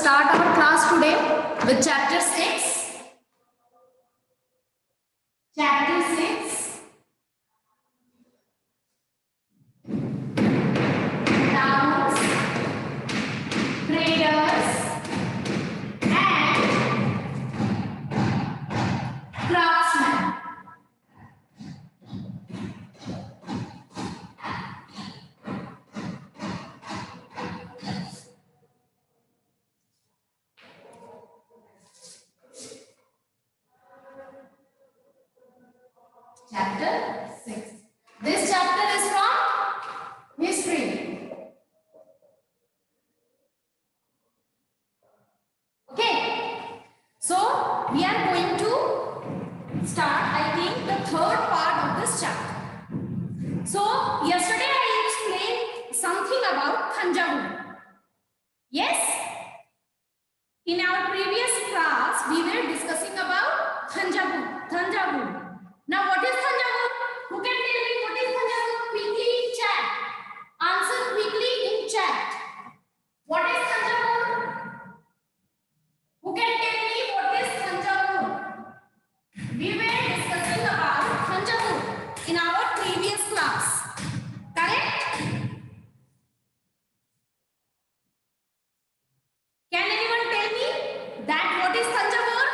start our class today with chapter 6. Chapter 6. Towns, traders, and craftsmen. Chapter 6. This chapter is from history. Okay. So we are going to start, I think, the third part of this chapter. So yesterday I explained something about Thanjavur. Yes? In our previous class, we were discussing about Thanjavur. Thanjavur. Now, what is Thanjavur? Who can tell me what is Thanjavur? Quickly in chat. Answer quickly in chat. What is Thanjavur? Who can tell me what is Thanjavur? We were discussing about Thanjavur in our previous class. Correct? Can anyone tell me that what is Thanjavur?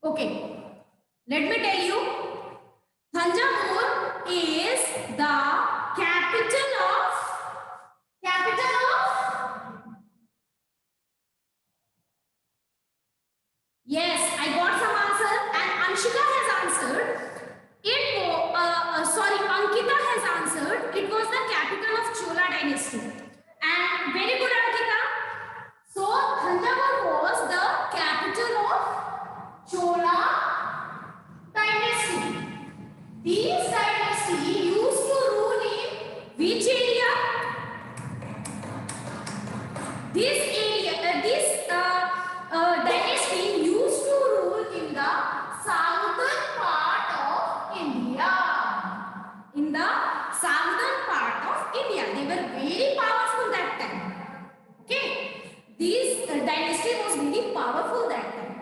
Okay. Let me tell you, Thanjavur is the capital of yes, I got some answer and Anshika has answered. Ankita has answered. It was the capital of Chola dynasty. And very good, Ankita. So Thanjavur was the capital of Chola dynasty. This dynasty used to rule in which area? Dynasty used to rule in the southern part of India. In the southern part of India. They were very powerful that time. Okay. This dynasty was very powerful that time.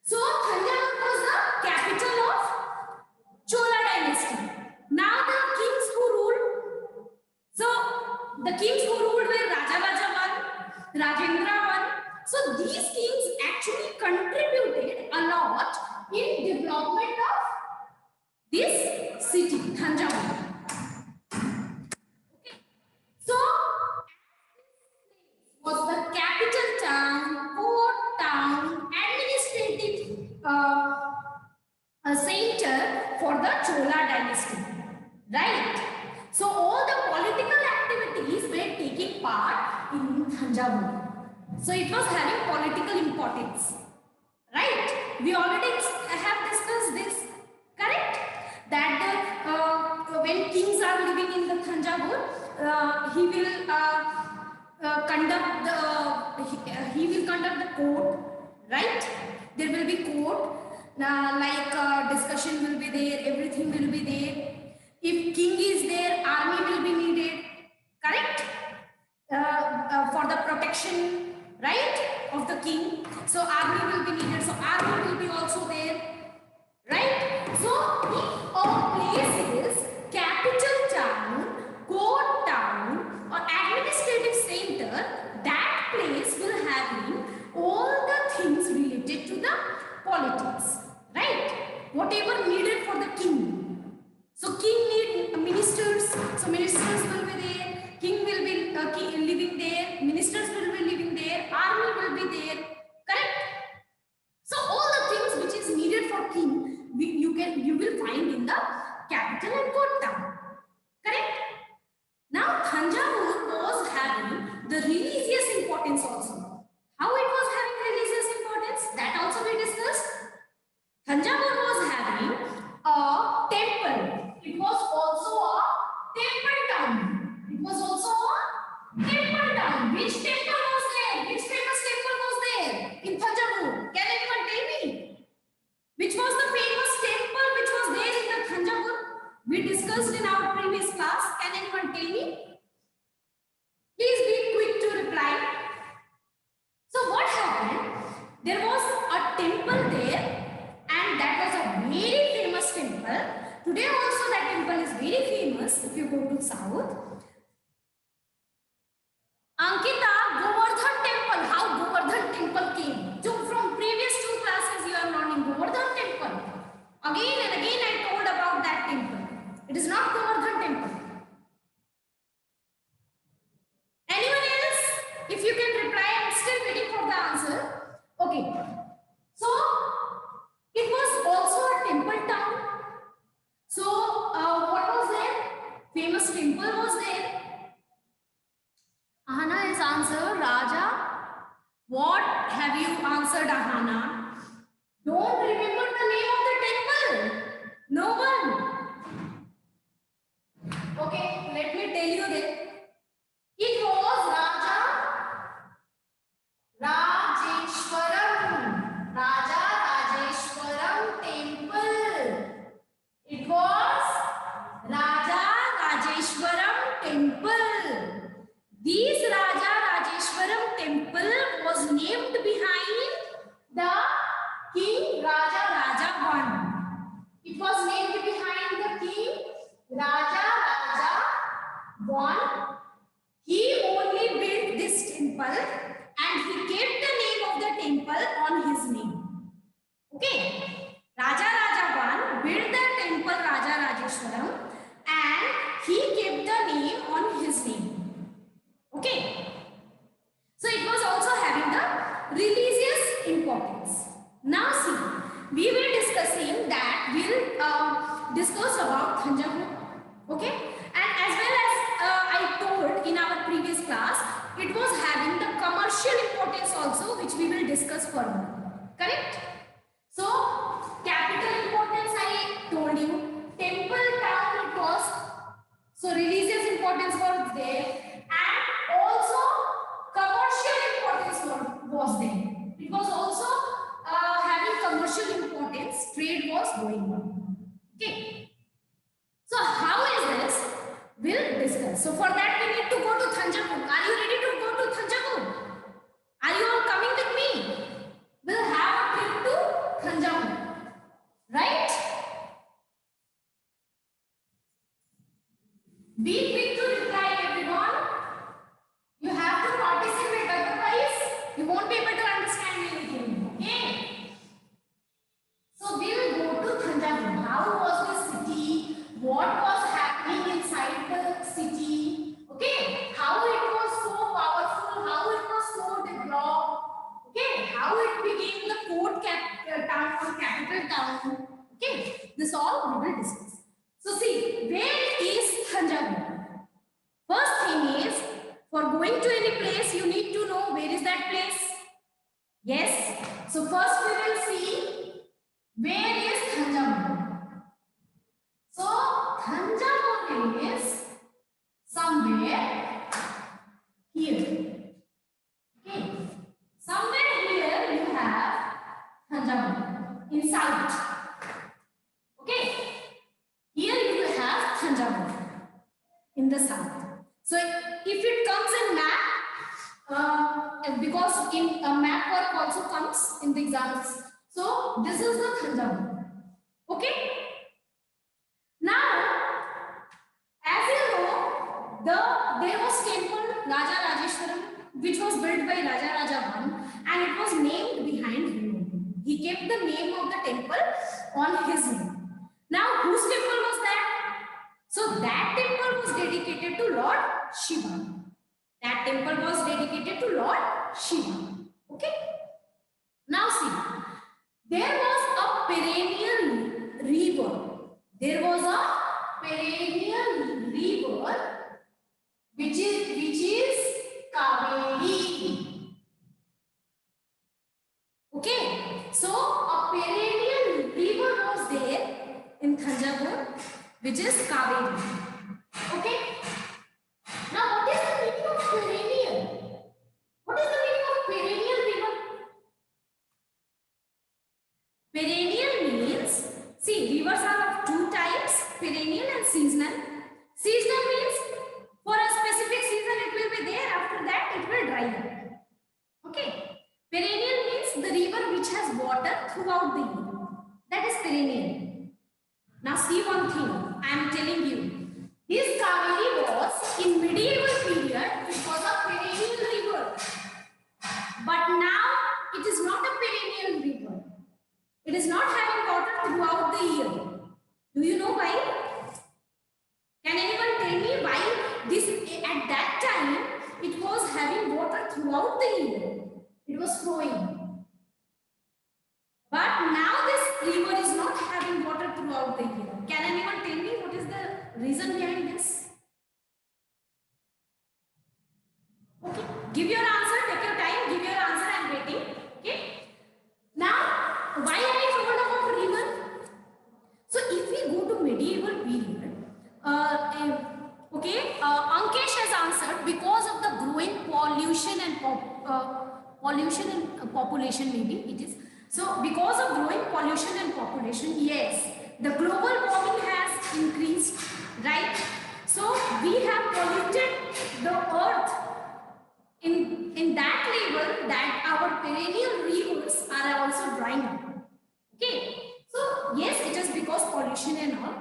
So Thanjavur was the capital of Chola dynasty. Now the kings who ruled. So the kings who ruled were Rajaraja I, Rajendra I. So these kings actually contributed a lot in development of this city, Thanjavur. Okay. So was the capital town, port town, administrative center for the Chola dynasty, right? So all the political activities were taking part in Thanjavur. So it was having political importance, right? We already have discussed this, correct? That when kings are living in the Thanjavur, he will conduct the court, right? There will be court. Discussion will be there, everything will be there. If king is there, army will be needed, correct? For the protection, right, of the king. So army will be needed. So army will be also there, right? So if a place is capital town, court town, or administrative center, that place will have all the things related to the politics. Right? Whatever needed for the king. So king need ministers. So ministers will be there. King will be living there. Ministers will be living there. Army will be there. Correct? So all the things which is needed for king, you will find in the capital and court town. Correct? Now Thanjavur was having the religious importance also. How it was having religious importance? That also we discussed. Thanjavur was having a temple. It was also a temple town. It was also a temple town. Which temple was there? Which famous temple was there in Thanjavur? Can anyone tell me? Which was the famous temple which was there in the Thanjavur? We discussed in our previous class. Can anyone tell me? Please be quick to temple. Today also that temple is very famous if you go to south. Ankita, Govardhan temple. How Govardhan temple came? So from previous two classes you are learning Govardhan temple. Again and again I told about that temple. It is not Govardhan temple. Anyone else? If you can reply, I am still waiting for the answer. Okay. So it was also a temple town. So what was there? Famous temple was there. Ahana has answered Raja. What have you answered, Ahana? Don't remember the name of the temple. No one. Okay, let me tell you that. It was Raja Rajeshwaram. Raja Rajeshwaram temple. It was Raja Rajeshwaram temple. This Raja Rajeshwaram temple was named behind the King Raja Raja I. It was named behind the King Raja Raja I. He only built this temple and he kept the name of the temple on his name. Okay. Raja Raja I built the temple Raja Rajeshwaram and he kept the name on his name. Okay. So it was also having the religious importance. Now see, we will discussing that we'll discuss about Thanjavur. Okay. And as well as I told in our previous class, it was having the commercial importance also, which we will discuss further. Correct? So, capital importance I told you, temple town it was, so religious importance was there, and also commercial importance was there. It was also having commercial importance, trade was going on. Okay. So, how is this? We'll discuss. So, for that we need to go to Thanjavur. Are you ready to go to Thanjavur? Are you all coming with me? We'll have a trip to Thanjavur. Right? Be quick to reply, everyone. You have to participate, otherwise you won't be able to understand anything. Okay? So we'll go to Thanjavur. How was the city? What was happening inside the city? Okay? How it was so powerful? How it was so developed? Okay? How it became the port town, capital town? Okay? This all we will discuss. So see, where is Thanjavur? First thing is, for going to any place, you need to know where is that place. Yes. So first we will see where is Thanjavur. So Thanjavur is somewhere here. Okay. Somewhere here you have Thanjavur in south. Okay. Here you will have Thanjavur in the south. So if it comes in map, because in a map work also comes in the exams. So this is the Thanjavur. Okay. Now, as you know, there was temple Raja Rajeshwaram, which was built by Raja Raja I, and it was named behind him. He kept the name of the temple on his name. Now, whose temple was that? So that temple was dedicated to Lord Shiva. That temple was dedicated to Lord Shiva. Okay. Now see, there was a perennial river. There was a perennial river which is Kaveri. Okay. So a perennial river was there in Thanjavur, which is Kaveri. Okay. Now, what is the meaning of perennial? What is the meaning of perennial river? Perennial means, see, rivers are of two types, perennial and seasonal. Seasonal means for a specific season it will be there, after that it will dry up. Okay. Perennial means the river which has water throughout the year. That is perennial. Now see one thing, I am telling you. This Kaveri was in medieval period, it was a perennial river. But now it is not a perennial river. It is not having water throughout the year. Do you know why? Can anyone tell me why this at that time it was having water throughout the year? It was flowing. But now this river is not having water throughout the year. Can anyone tell me what is the reason behind this? Okay, give your answer, take your time, give your answer, I am waiting. Okay. Now, why I told about river? So if we go to medieval period, Ankesh has answered because of the growing pollution and population, maybe it is. So because of growing pollution and population, yes, the global warming has increased, right? So we have polluted the earth in that level that our perennial rivers are also drying up. Okay, so yes, it is because pollution and all.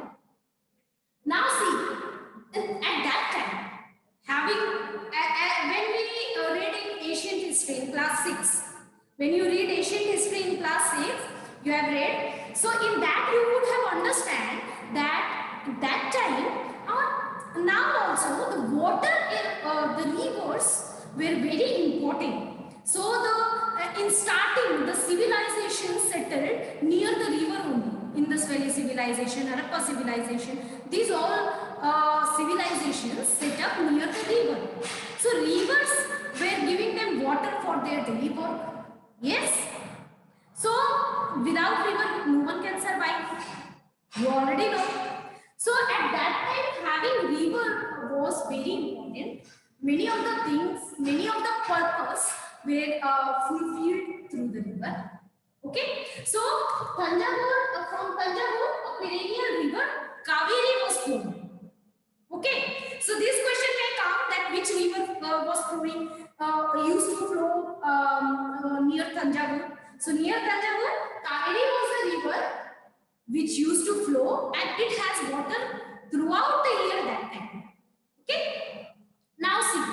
Now see, at that time, when we read in ancient history in class 6, when you read ancient history in class 6, you have read. So in that you would have understand that time, now also the water in the rivers were very important. So in starting, the civilization settled near the river only. Indus Valley civilization, Harappa civilization, these all civilizations set up near the river. So rivers were giving them water for their daily work. Yes. So without river, no one can survive. You already know. So at that time, having river was very important. Many of the things, many of the purpose were fulfilled through the river. Okay. So Tanjavur, from Tanjavur, a perennial river, Kaveri was flowing. Okay. So this question may come that which river was flowing, used to flow near Tanjavur. So near Tanjavur, Kaveri was a river which used to flow and it has water throughout the year that time. Okay. Now see.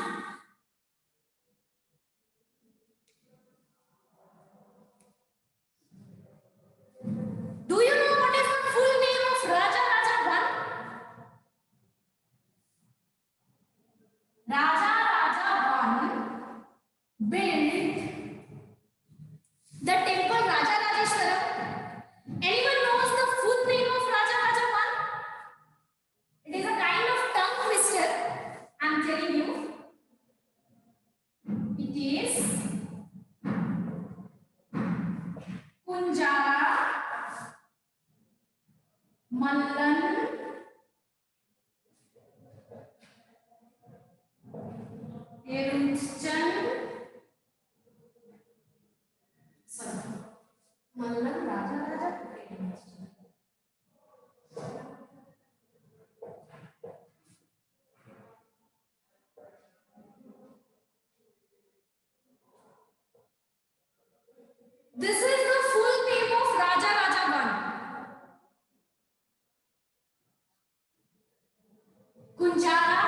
Do you know what is the full name of Raja Raja 1? Raja Raja 1 built the temple Raja Rajeshwaram. Anyone knows the full name of Raja Raja 1? It is a kind of tongue twister. I am telling you. It is Kunjara Mallan Erunchand. Sorry. Mallan Raja Raja Erunchand. This is the full name of Raja Raja 1. Kunjara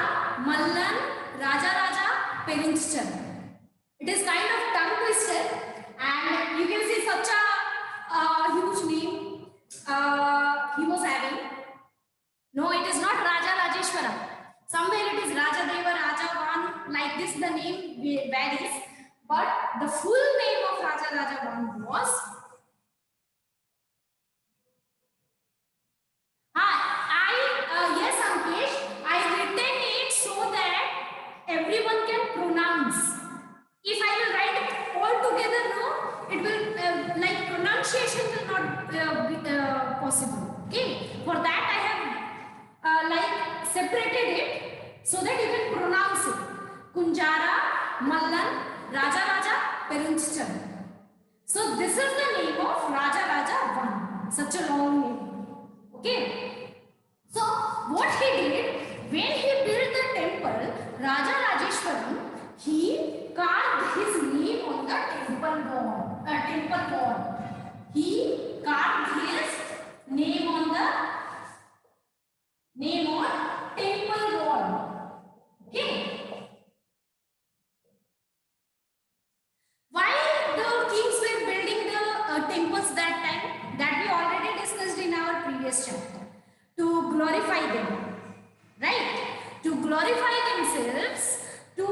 Mallan Raja Raja Perinchchand. It is kind of tongue twister, and you can see such a huge name he was having. No, it is not Raja Rajeshwaram. Somewhere it is Raja Deva, Raja 1, like this the name varies. But the full name of Raja Raja 1 was yes, Ankesh, I written it so that everyone can pronounce. If I will write it all together, no, it will like pronunciation will not be possible. Okay, for that I have like separated it so that you can pronounce it. Kunjara, Mallan, Raja Raja, Perinchchand. So this is the name of Raja Raja 1. Such a long name. Okay. So what he did, when he built the temple, Raja Rajeshwaram, he carved his name on the temple wall. He carved his name on the previous chapter. To glorify them, right? To glorify themselves, to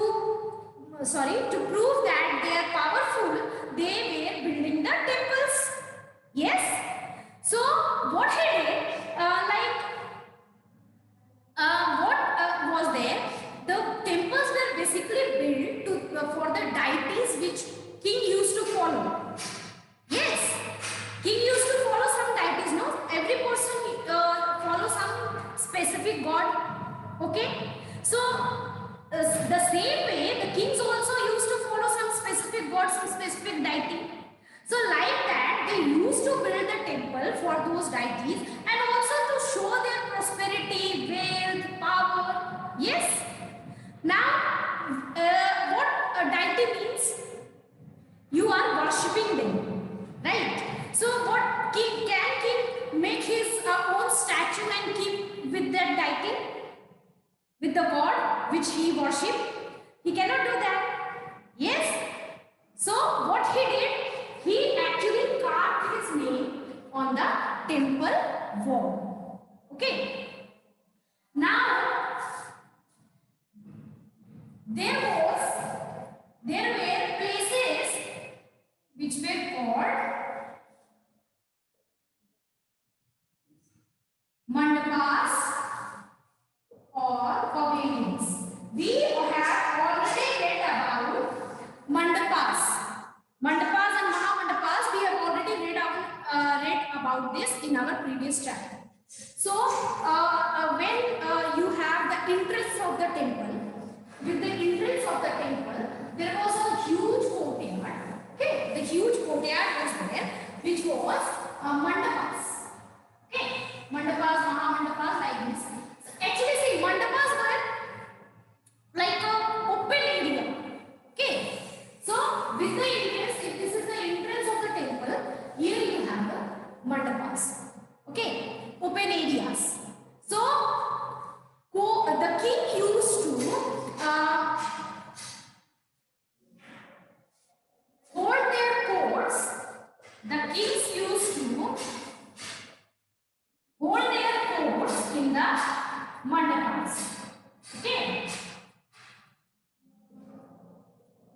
prove that they are powerful, they were building the temples. Yes. So what he did, what was there? The temples were basically built for the deities which king used to follow. Yes, king used to follow some deities. No, every person follow some specific god. Okay, so the same way the kings also used to follow some specific god, some specific deity. So like that, they used to build the temple for those deities and also to show their prosperity, wealth, power. Yes. Now, what a deity means? You are worshipping them, right? So what king make his own statue and keep with that deity, with the god which he worship? He cannot do that. Yes. So what he did, he actually carved his name on the temple wall. Okay. Now there were places which were called mandapas or pavilions. We have already read about mandapas. Mandapas and mahamandapas, we have already read about this in our previous chapter. So when you have the entrance of the temple, with the entrance of the temple, there was a huge courtyard. Okay, the huge courtyard was there, which was mandapas. Okay, mandapas, mahamandapas, like this. So actually, see, mandapas were like a open area. Okay, so with the entrance, if this is the entrance of the temple, here you have the mandapas. Okay, open areas. So the king used to hold their courts. The kings used to hold their courts in the mandapas. Okay,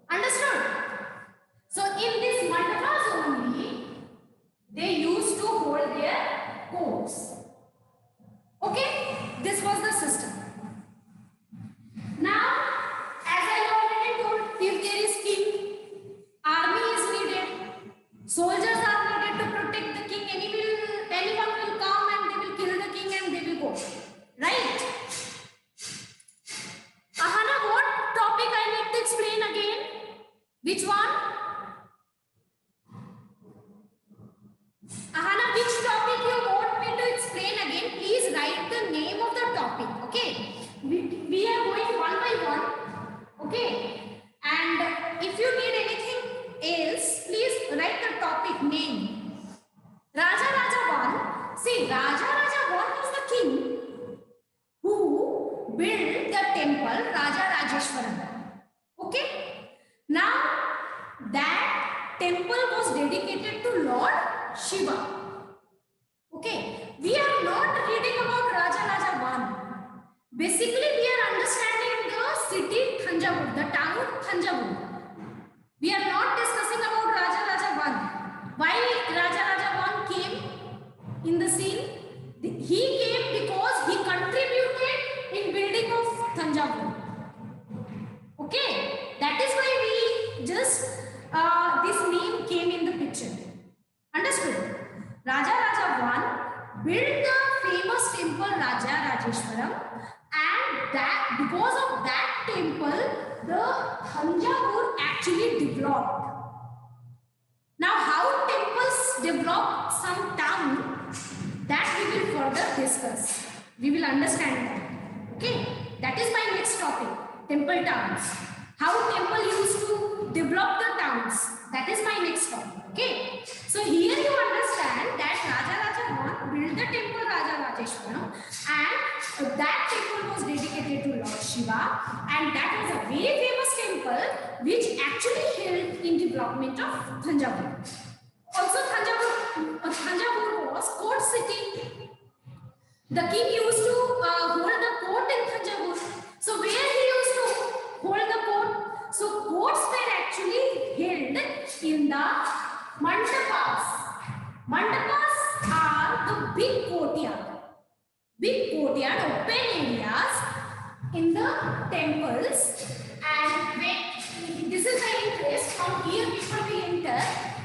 understood? So in this mandapas only, they used to hold their courts. Okay, this was the system. Now, as I already told, if there is king, army is needed, soldiers are needed to protect the king. Anyone will come and they will kill the king and they will go. Right? Ahana, what topic I need to explain again? Which one? Ahana, which topic you want me to explain again? Please write the name of the topic. Okay? We are going one by one. Okay? And if you need anything else, please write the topic name. Raja Raja 1. See, Raja Raja 1 was the king who built the temple Raja Rajeshwaram. Okay? Now, that temple was dedicated to Lord Shiva. Okay? We are not reading about Raja Raja 1. Basically, we are understanding the city Thanjavur, the town Thanjavur. We are not discussing about Raja Raja 1. Why Raja Raja 1 came in the scene? He came because he contributed in building of Thanjavur. Okay, that is why we just this name came in the picture. Understood? Raja Raja 1 built the famous temple Raja Rajeshwaram, and that because of that temple, the Thanjavur actually developed. Now, how temples develop some town, that we will further discuss. We will understand that. Okay, that is my next topic, temple towns. How temple used to develop the towns, that is my next topic. Okay, so here you understand that Raja Raja 1 built the temple Raja Rajeshwaram, and that temple was dedicated to Lord Shiva, and that was a very famous temple which actually helped in development of Thanjavur. Also, Thanjavur was court city. The king used to hold the court in Thanjavur. So where he used to hold the court? So courts were actually held in the mandapas. Mandapas are the big courtyard, open areas in the temples. And when this is the entrance, from here before we enter,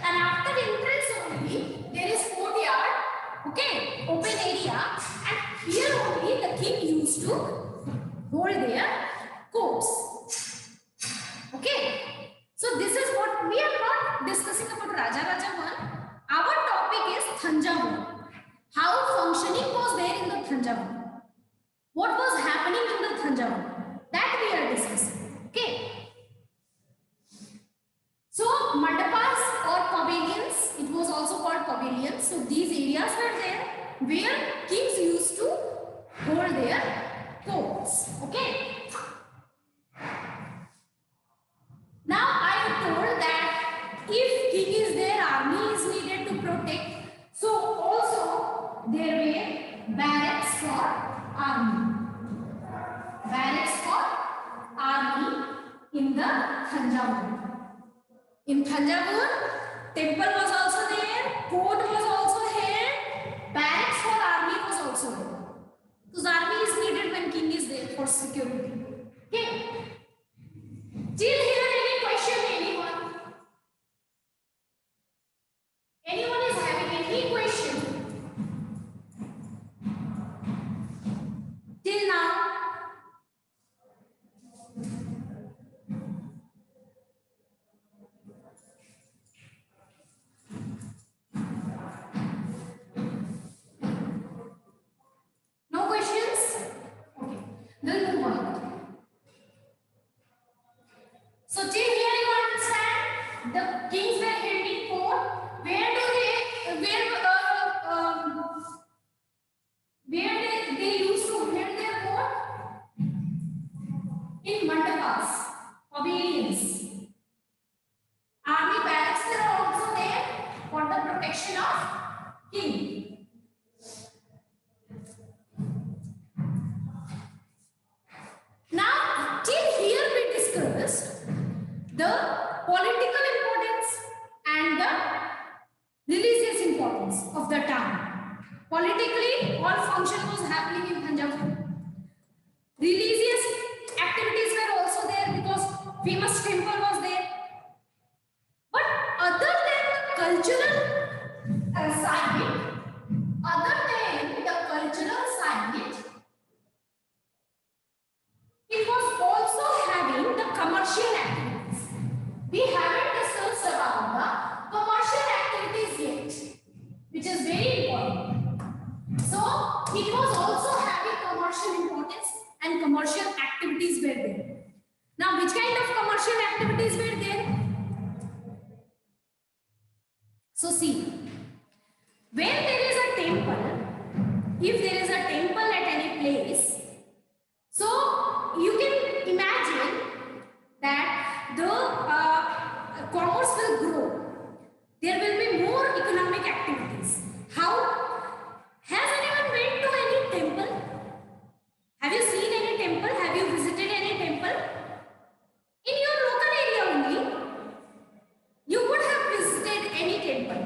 and after entrance only there is courtyard, okay, open area, and here only the king used to hold their courts. Okay, so this is what we are not discussing about Raja one. Our topic is Thanjavur. How functioning was there in the Thanjavur? What was happening in the Thanjavur? That we are discussing. Okay. So mandapas or pavilions, it was also called pavilions. So these areas were there where kings used to hold their courts. Okay. Now I told that if king is there, army is needed to protect. So also there were barracks for army. Barracks for army in the Thanjavur. In Thanjavur, temple was also there, court was also here, barracks for army was also there. Because army is needed when king is there for security. Okay. Till here, any question, anyone? Anyone is having any question? Till now? No questions? Okay. Then move on. So till here you understand the kings were held in court. Where they used to hold their court? In mandapas, pavilions. Army barracks were also there for the protection of king. Now, till here we discussed the political importance and the religious importance of the town. Politically, all function was happening in Thanjavur. Religious activities were also there because famous temple was there. But other than the cultural side, it was also having the commercial activities. We haven't discussed about the commercial activities yet, which is very important. So it was also having commercial importance and commercial activities were there. Now, which kind of commercial activities were there? So see, where there is a temple, if there is a temple at any place, so you can imagine that the commerce will grow. There will be more economic activities. How? Has anyone went to any temple? Have you seen any temple? Have you visited any temple? In your local area only, you would have visited any temple.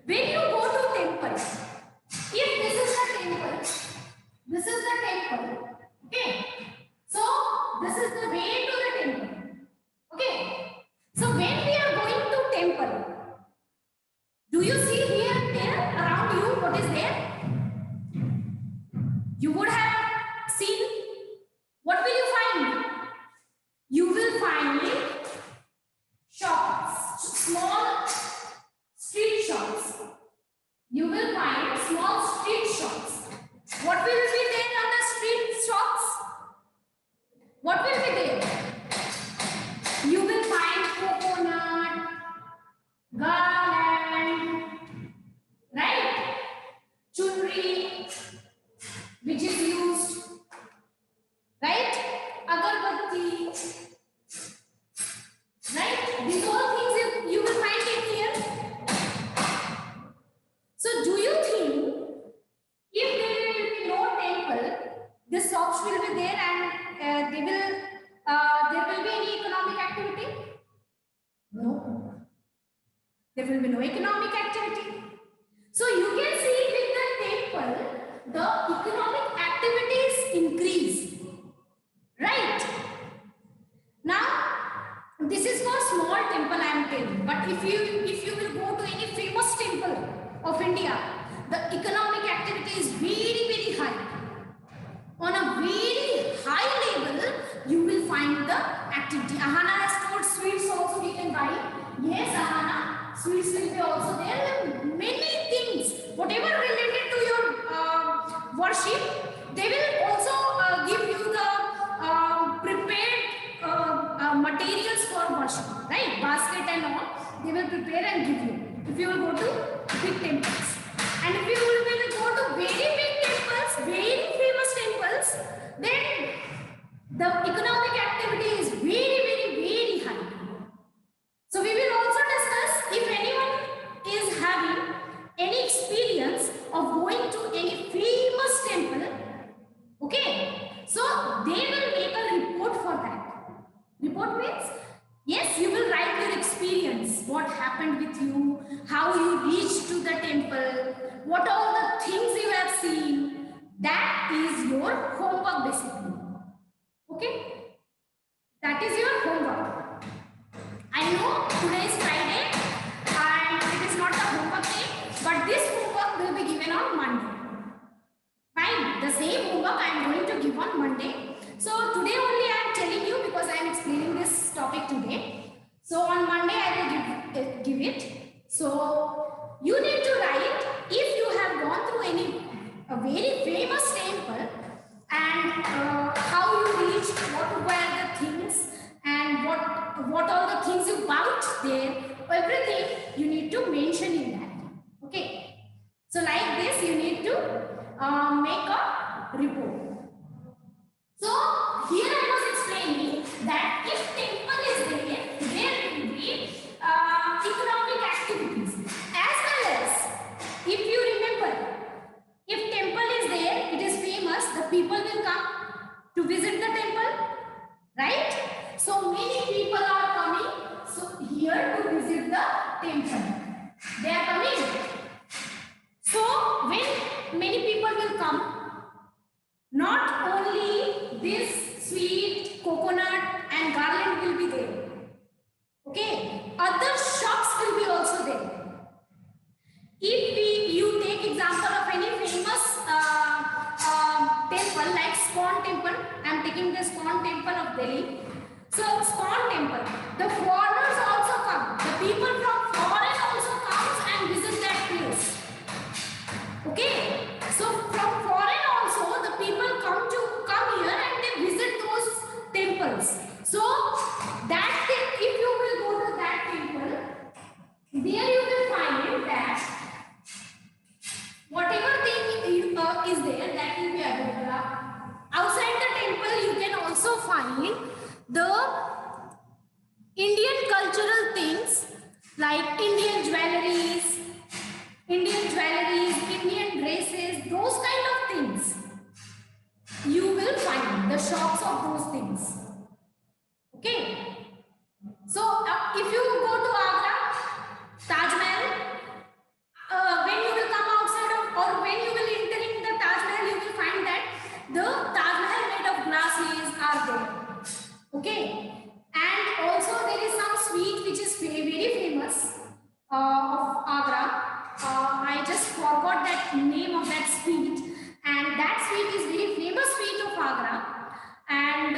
When you go to temple, if this is the temple, this is the temple, okay? So this is the way to the temple, okay? So when we are going to temple, do you see here, there, around you, what is there? You would have seen, what will you find? You will find shops, small street shops. You will find small street shops. What will be there on the street shops? What will be there? You will find coconut, garland, right? Chunri, which is used, right? Agarbatti, right? These all things you will find in here. So do you think if there will be will be there, and there will be any economic activity? No. There will be no economic activity. So you can see with the temple, the economic activities increase. Right? Now, this is for small temple I am telling. But if you will go to any famous temple of India, the economic activity is very, very high. On a very high level, you will find the activity. Ahana has told sweets also we can buy. Yes, Ahana, sweets will be also there. There are many things, whatever related to your worship, they will also give you the prepared materials for worship, right? Basket and all, they will prepare and give you. If you will go to big temples, and if you will go to very big temples, very famous temples, then the economic activity is very, very, very high. So we will also discuss if anyone is having any experience of going to any famous temple. Okay, so they will make a report for that. Report means, yes, you will write your experience, what happened with you, how you reached to the temple, what all the things you have seen. That is your homework basically. Okay, that is your homework. I know today is Friday and it is not the homework day, but this homework will be given on Monday. Fine, the same homework I am going to give on Monday. So today only I am telling you because I am explaining this topic today. So on Monday I will give it. So you need to write if you have gone through a very famous temple and how you reached, what were the things and what all the things you bought there, everything you need to mention in that. Okay. So like this you need to make a report. So here I was explaining that if temple is there, there will be economic activities, as well as if you remember, if temple is there, it is famous, the people will come to visit the temple, right? So many people are coming here to visit the temple. They are coming. So when many people will come, not only this sweet, coconut and garland will be there. Okay, other shops will be also there. If you take example of any famous temple like Spawn Temple, I am taking the Spawn Temple of Delhi. So Spawn Temple, the foreigners also come. The people from foreign also comes and visit that place. Okay, so from foreign also the people come here and they visit those temples. So that thing, if you will go to that temple, there you will find that whatever thing is there, that will be available. Outside the temple you can also find the Indian cultural things like Indian jewelries, Indian dresses, those kind of things. You will find the shops of those things. Okay. So if you go to Agra, Taj Mahal, when you will come outside of, or when you will entering the Taj Mahal, you will find that the Taj Mahal made of glasses are there. Okay. And also there is some sweet which is very famous of Agra. I just forgot that name of that sweet, and that sweet is very famous sweet of Agra, and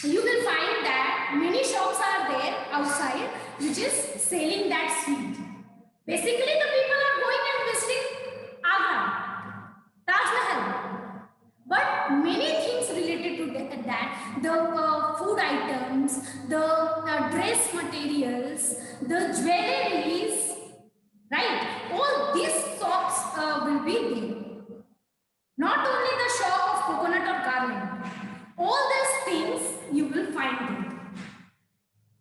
you will find that many shops are there outside which is selling that sweet. Basically the people are going and visiting Agra, Taj Mahal, but many things related to that, the food items, the dress materials, the jewelries, right? All these shops will be there. Not only the shop of coconut or garland. All these things you will find there.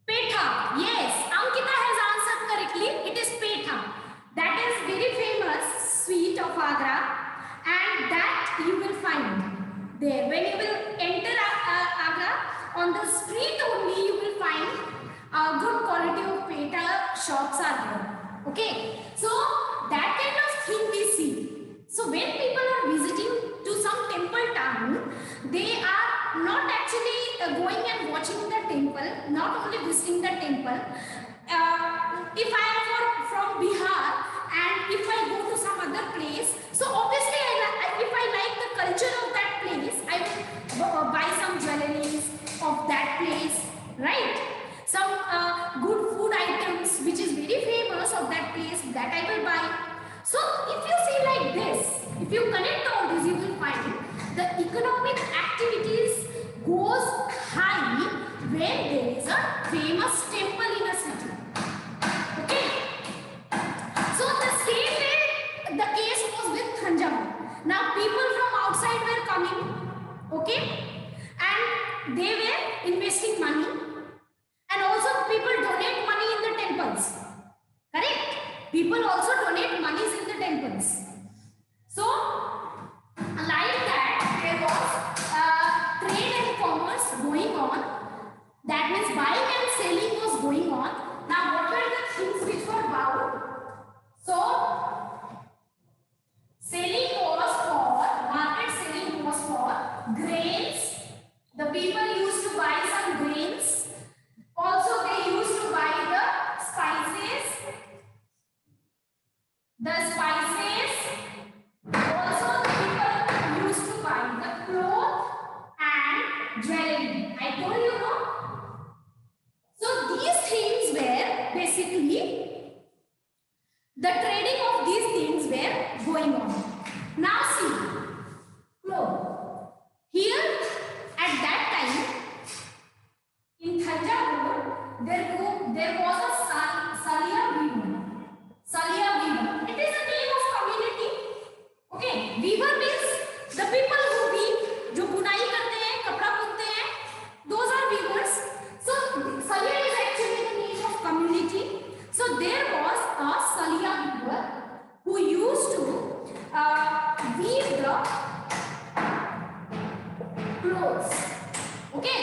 Petha. Yes, Ankita has answered correctly. It is petha. That is very famous sweet of Agra, and that you will find there. When good quality of peta shops are there. Okay, so that kind of thing we see. So when people are visiting to some temple town, they are not actually going and watching the temple, not only visiting the temple. If I am from Bihar and if I go to some other place, so obviously if I like the culture of that place, I will buy some jewelries of that place, right? Some good food items which is very famous of that place, that I will buy. So if you see like this, if you connect all this, you will find the economic activities goes high when there is a famous temple in a city. Okay. So the same way the case was with Thanjavur. Now people from outside were coming, okay, and they were investing money, and also people donate money in the temples. Correct? People also donate monies in the temples. So, like that, there was trade and commerce going on. That means buying and selling was going on. Now, what were the things which were bound? So, selling was for, market selling was for grains. The people used to buy some grains. Also, they used to buy the spices. Also the people used to buy the clothes and jewelry. I told you, no? So these things were basically, the trading of these things were going on. Now see, clothes. Here at that time in Thanjavur, there was a Salia weaver. Salia weaver. It is a name of community. Okay, weaver means the people who weave, जो बुनाई करते हैं, कपड़ा बुनते हैं, those are weavers. So Salia is actually the name of community. So there was a Salia weaver who used to weave the clothes. Okay.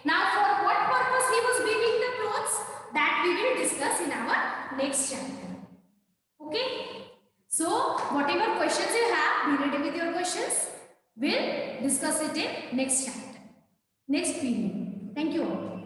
Now for what purpose he was weaving the clothes, that we will discuss in our next chapter. Okay, so whatever questions you have, be ready with your questions. We'll discuss it in next chapter, next period. Thank you all.